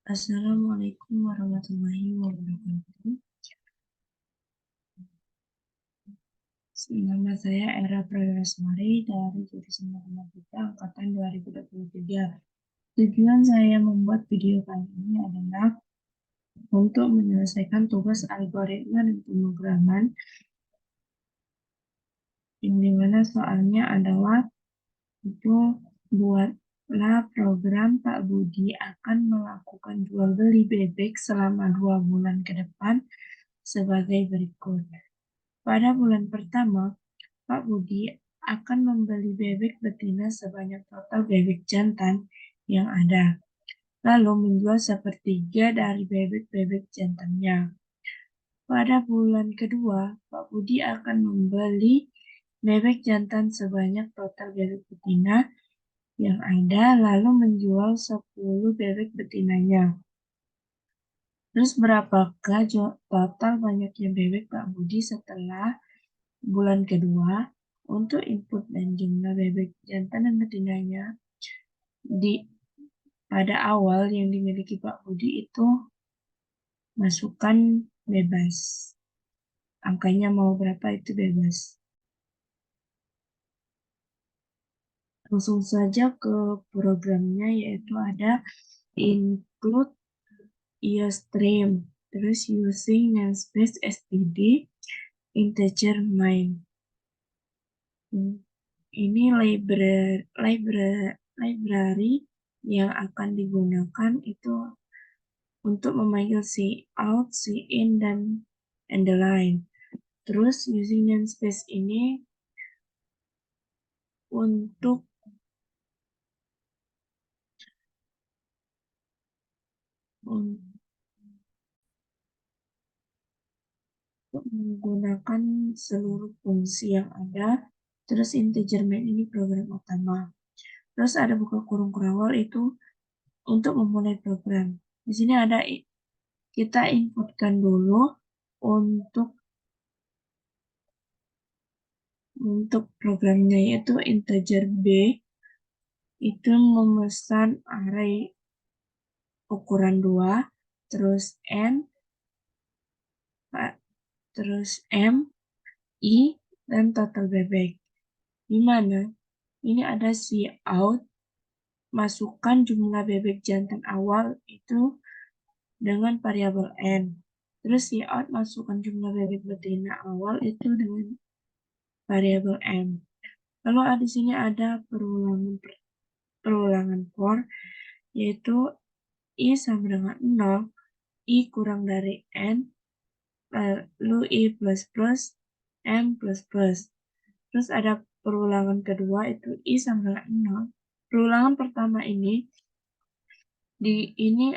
Assalamualaikum warahmatullahi wabarakatuh. Nama saya Era Prayasmari dari jurusan Matematika Angkatan 2023. Tujuan saya membuat video kali ini adalah untuk menyelesaikan tugas algoritma dan pemrograman, yang dimana soalnya adalah itu buatlah program Pak Budi akan melakukan jual beli bebek selama 2 bulan ke depan sebagai berikut. Pada bulan pertama, Pak Budi akan membeli bebek betina sebanyak total bebek jantan yang ada, lalu menjual sepertiga dari bebek-bebek jantannya. Pada bulan kedua, Pak Budi akan membeli bebek jantan sebanyak total bebek betina yang ada, lalu menjual 10 bebek betinanya. Terus berapakah total banyaknya bebek Pak Budi setelah bulan kedua? Untuk input dan jumlah bebek jantan dan betinanya pada awal yang dimiliki Pak Budi itu masukkan bebas. Angkanya mau berapa itu bebas. Langsung saja ke programnya, yaitu ada include iostream, terus using namespace std integer main. Ini library yang akan digunakan itu untuk memanggil cout, cin, dan the line. Terus using namespace ini untuk menggunakan seluruh fungsi yang ada. Terus integer main ini program utama. Terus ada buka kurung kerawal itu untuk memulai program. Di sini ada kita inputkan dulu untuk programnya, yaitu integer b itu memesan array ukuran 2, terus n, terus m, i, dan total bebek. Di mana ini ada cout, masukkan jumlah bebek jantan awal itu dengan variabel n. Terus cout masukkan jumlah bebek betina awal itu dengan variabel m. Lalu di sini ada perulangan for, yaitu i sama dengan 0, i kurang dari n, lalu i plus plus, m plus plus. Terus ada perulangan kedua itu i sama dengan 0. Perulangan pertama ini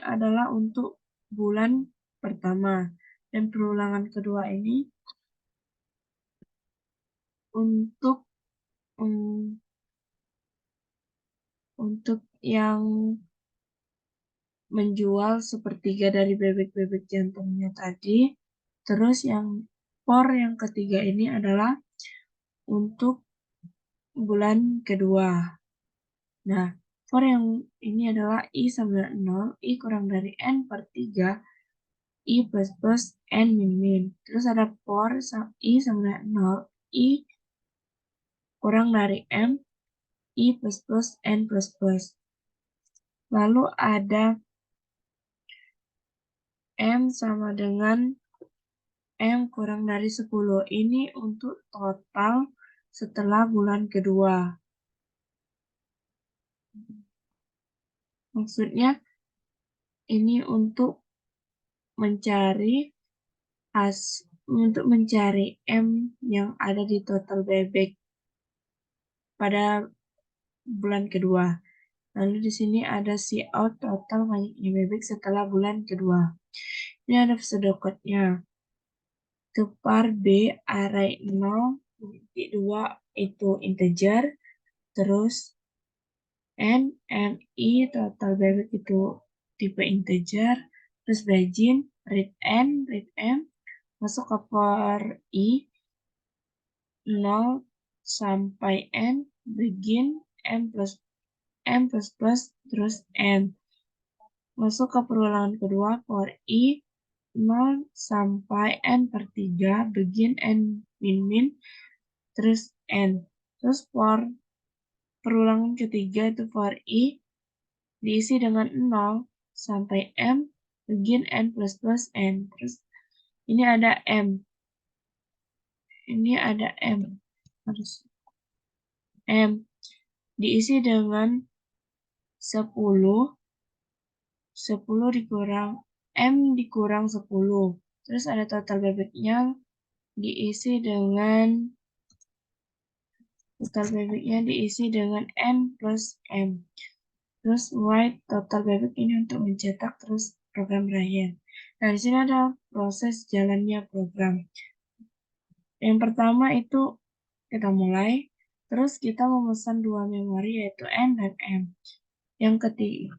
adalah untuk bulan pertama, dan perulangan kedua ini untuk yang menjual sepertiga dari bebek-bebek jantungnya tadi. Terus yang for yang ketiga ini adalah untuk bulan kedua. Nah, for yang ini adalah i sama dengan 0, i kurang dari n per 3, i plus plus, n min min. Terus ada for i sama dengan 0, i kurang dari m, i plus plus, n plus plus. Lalu ada m sama dengan m kurang dari 10. Ini untuk total setelah bulan kedua. Maksudnya ini untuk mencari m yang ada di total bebek pada bulan kedua. Lalu di sini ada cout total banyaknya bebek setelah bulan kedua. Ini ada pseudocode-nya. Tupar B array 0, 2 itu integer, terus n, m, i total bebek itu tipe integer, terus begin, read n, read m, masuk ke for i 0 sampai n, begin m plus plus, terus n. Masuk ke perulangan kedua, for i 0 sampai n per 3, begin n min, terus n. Terus for perulangan ketiga itu for i diisi dengan 0 sampai m, begin n plus n. Terus ini ada m. Ini ada m. Harus m diisi dengan 10 dikurang m dikurang 10. Terus ada total bebeknya diisi dengan n plus m. Terus write total bebek ini untuk mencetak, terus program berakhir. Nah, di sini ada proses jalannya program. Yang pertama itu kita mulai, terus kita memesan dua memori yaitu n dan m. Yang ketiga,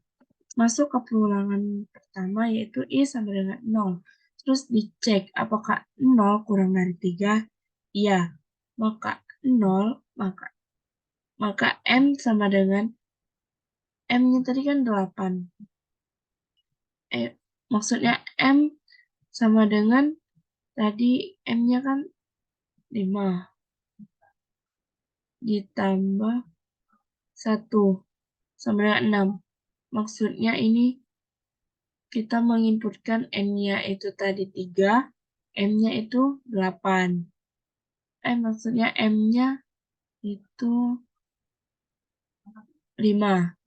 masuk ke perulangan pertama yaitu i sama dengan 0. Terus dicek apakah 0 kurang dari 3? Iya. Maka 0, maka m sama dengan m-nya tadi kan 8. Maksudnya m sama dengan tadi m-nya kan 5 ditambah 1 sama dengan 6. Maksudnya ini kita menginputkan n-nya itu tadi 3, m-nya itu 8. Maksudnya m-nya itu 5.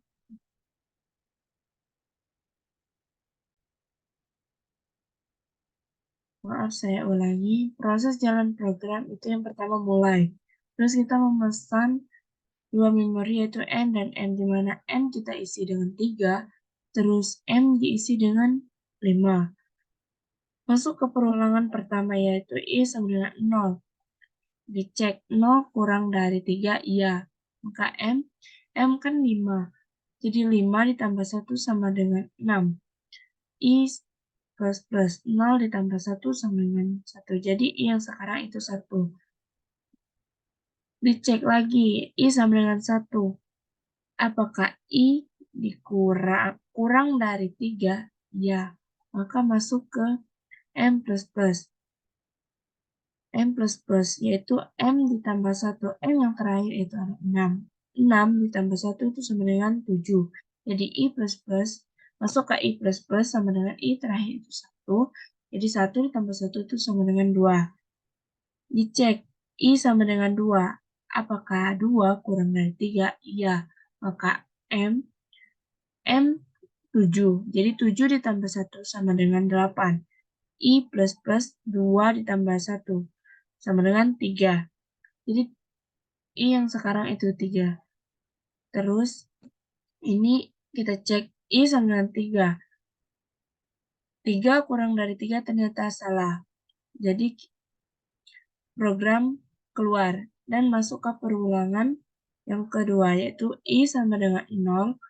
Maaf, saya ulangi. Proses jalan program itu yang pertama mulai. Terus kita memesan dua memori yaitu n dan m, di mana n kita isi dengan 3, terus m diisi dengan 5. Masuk ke perulangan pertama yaitu i sama dengan 0. Dicek 0 kurang dari 3, iya. Maka m kan 5. Jadi 5 ditambah 1 sama dengan 6. I plus 0 ditambah 1 sama dengan 1. Jadi I yang sekarang itu 1. Dicek lagi, I sama dengan 1. Apakah I kurang dari 3? Ya. Maka masuk ke M++. Yaitu M ditambah 1. M yang terakhir itu ada 6. 6 ditambah 1 itu sama dengan 7. Jadi I++, masuk ke I++ sama dengan I terakhir itu 1. Jadi 1 ditambah 1 itu sama dengan 2. Dicek, I sama dengan 2. Apakah 2 kurang dari 3? Iya. Maka M 7. Jadi 7 ditambah 1 sama dengan 8. I plus 2 ditambah 1 sama dengan 3. Jadi I yang sekarang itu 3. Terus ini kita cek I sama dengan 3. 3 kurang dari 3 ternyata salah. Jadi program keluar dan masuk ke perulangan yang kedua yaitu I sama dengan 0.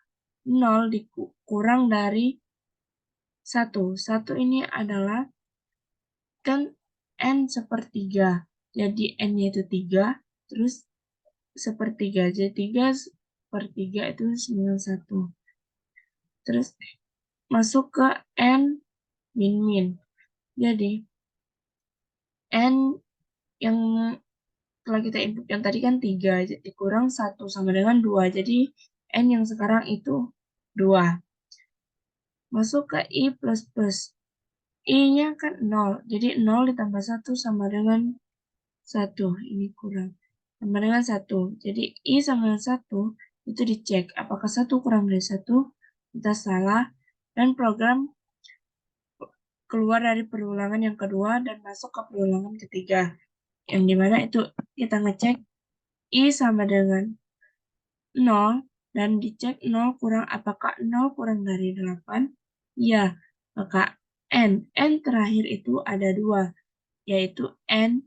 0 dikurang dari 1. 1 ini adalah kan n sepertiga. Jadi n-nya itu 3, terus sepertiga. Jadi 3 per 3 itu 1. Terus masuk ke n min. Jadi n yang telah kita input yang tadi kan 3, jadi kurang 1 sama dengan 2. Jadi n yang sekarang itu 2. Masuk ke I++. I-nya kan 0. Jadi 0 ditambah 1 sama dengan 1. Ini kurang. Sama dengan 1. Jadi I sama dengan 1 itu dicek. Apakah 1 kurang dari 1? Kita salah. Dan program keluar dari perulangan yang kedua dan masuk ke perulangan ketiga. Yang dimana itu kita ngecek I sama dengan 0 dan dicek 0 kurang, apakah 0 kurang dari 8? Ya, maka n terakhir itu ada 2, yaitu n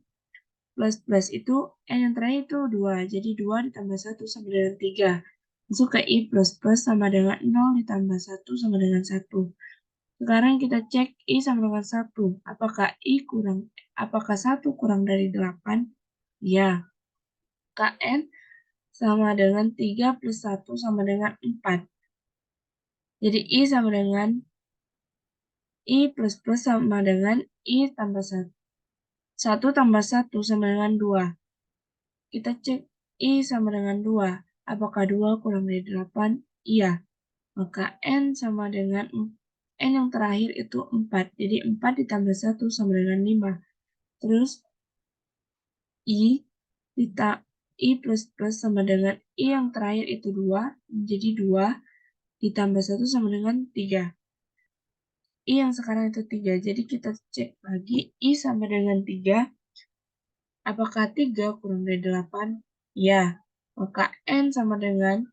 plus itu n yang terakhir itu 2, jadi 2 ditambah 1 sama dengan 3. Masuk ke I++ sama dengan 0 ditambah 1 sama dengan 1. Sekarang kita cek I sama dengan 1. Apakah 1 kurang dari 8? Ya. Kn sama dengan 3 plus 1 sama dengan 4. Jadi I sama dengan I plus plus sama dengan I tambah 1. 1 tambah 1 sama dengan 2. Kita cek I sama dengan 2. Apakah 2 kurang dari 8? Iya. Maka N sama dengan N yang terakhir itu 4. Jadi 4 ditambah 1 sama dengan 5. Terus I I plus plus sama dengan I yang terakhir itu 2. Jadi 2 ditambah 1 sama dengan 3. I yang sekarang itu 3. Jadi kita cek lagi I sama dengan 3. Apakah 3 kurang dari 8? Ya. Maka N sama dengan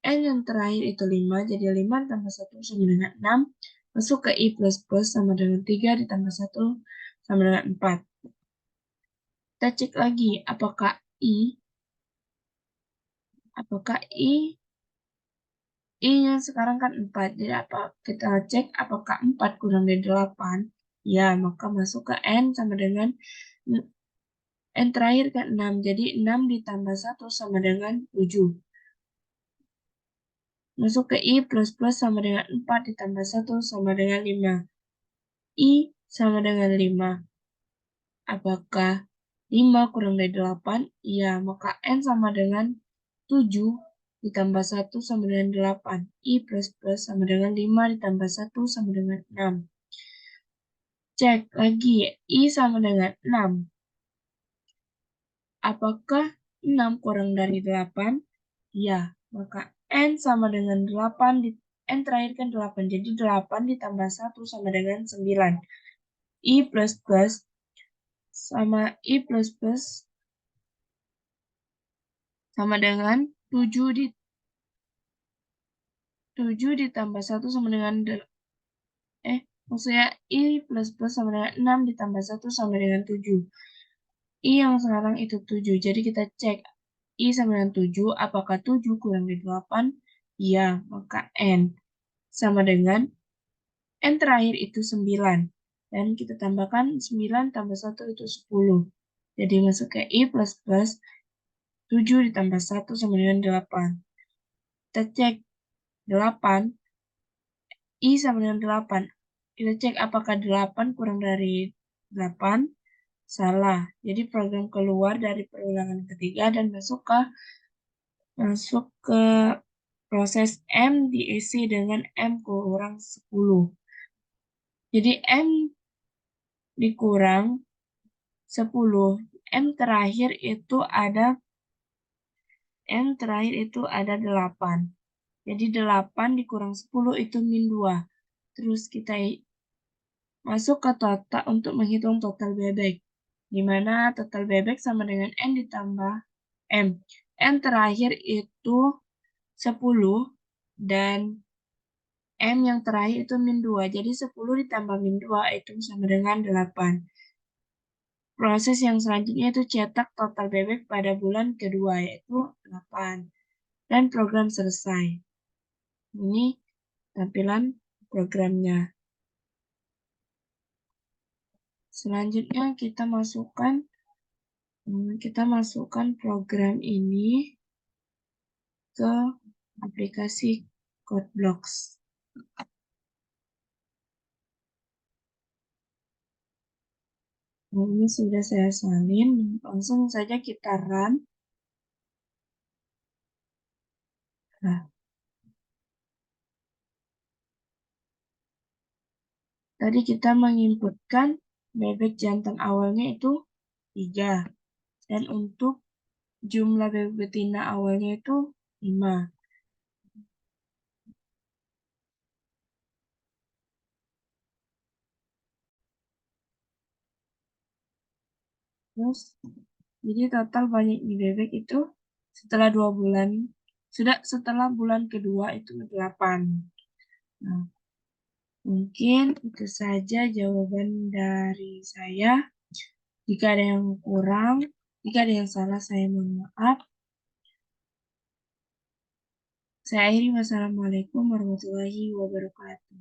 N yang terakhir itu 5. Jadi 5 tambah 1 sama dengan 6. Masuk ke I plus plus sama dengan 3 ditambah 1 sama dengan 4. Kita cek lagi apakah I-nya sekarang kan 4. Jadi kita cek apakah 4 kurang dari 8? Ya, maka masuk ke N sama dengan N terakhir kan 6. Jadi 6 ditambah 1 sama dengan 7. Masuk ke I plus plus sama dengan 4 ditambah 1 sama dengan 5. I sama dengan 5. Apakah 5 kurang dari 8? Iya, maka N sama dengan 7 ditambah 1 sama dengan 8. I plus plus sama dengan 5 ditambah 1 sama dengan 6. Cek lagi, I sama dengan 6. Apakah 6 kurang dari 8? Ya, maka N sama dengan 8. N terakhir kan 8, jadi 8 ditambah 1 sama dengan 9. I plus plus sama I plus plus sama dengan 7 ditambah 1 sama dengan maksudnya I plus plus sama dengan 6 ditambah 1 sama dengan 7. I yang sekarang itu 7. Jadi kita cek I sama dengan 7. Apakah 7 kurang dari 8? Iya, maka N sama dengan N terakhir itu 9. Dan kita tambahkan 9 tambah 1 itu 10. Jadi masuk ke I plus plus 7 ditambah 1 sama dengan 8. Kita cek 8. I sama dengan 8. Kita cek apakah 8 kurang dari 8. Salah. Jadi program keluar dari perulangan ketiga dan masuk ke proses M diisi dengan M kurang 10. Jadi M dikurang 10. M terakhir itu ada 8. Jadi 8 dikurang 10 itu min 2. Terus kita masuk ke total untuk menghitung total bebek. Di mana total bebek sama dengan N ditambah M. N terakhir itu 10 dan M yang terakhir itu min 2. Jadi 10 ditambah min 2 itu sama dengan 8. Proses yang selanjutnya itu cetak total bebek pada bulan kedua yaitu 8. Dan program selesai. Ini tampilan programnya. Selanjutnya kita masukkan program ini ke aplikasi CodeBlocks. Nah, ini sudah saya salin, langsung saja kita run. Nah, tadi kita menginputkan bebek jantan awalnya itu 3. Dan untuk jumlah bebek betina awalnya itu 5. Terus, jadi total banyak bebek itu setelah 2 bulan, setelah bulan kedua itu 8. Nah, mungkin itu saja jawaban dari saya. Jika ada yang kurang, jika ada yang salah, saya mohon maaf. Saya akhiri. Wassalamualaikum warahmatullahi wabarakatuh.